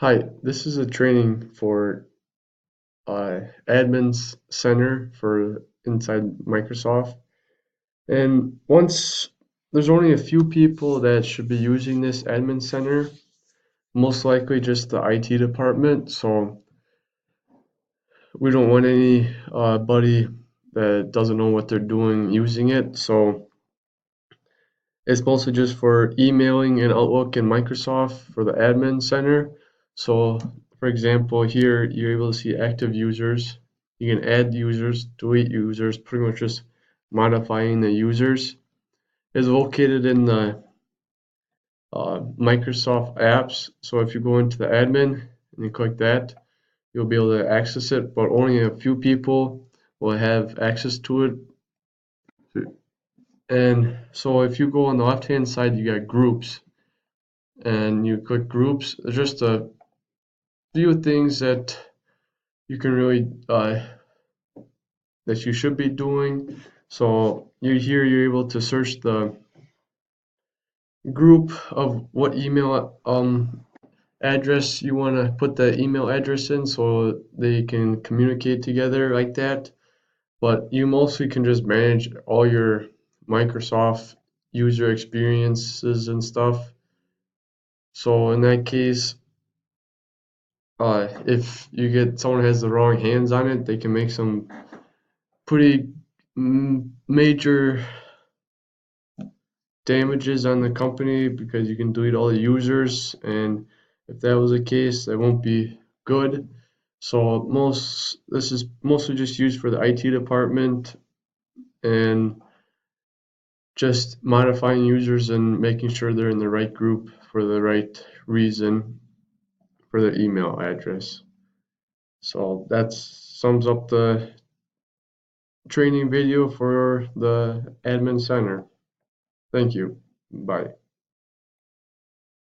Hi, this is a training for Admins Center for inside Microsoft. And once there's only a few people that should be using this Admin Center, most likely just the IT department. So we don't want anybody that doesn't know what they're doing using it. So it's mostly just for emailing and Outlook and Microsoft for the Admin Center. So, for example, here you're able to see active users. You can add users, delete users, pretty much just modifying the users. It's located in the Microsoft apps. So if you go into the admin and you click that, you'll be able to access it, but only a few people will have access to it. And so if you go on the left hand side, you got groups and you click groups. There's just a few things that you can really that you should be doing. So you're able to search the group of what email address you want to put the email address in so they can communicate together like that. But you mostly can just manage all your Microsoft user experiences and stuff. So in that case, if you get someone has the wrong hands on it, they can make some pretty major damages on the company because you can delete all the users, and if that was the case, that won't be good. So this is mostly just used for the IT department and just modifying users and making sure they're in the right group for the right reason for their email address. So that sums up the training video for the admin center. Thank you. Bye.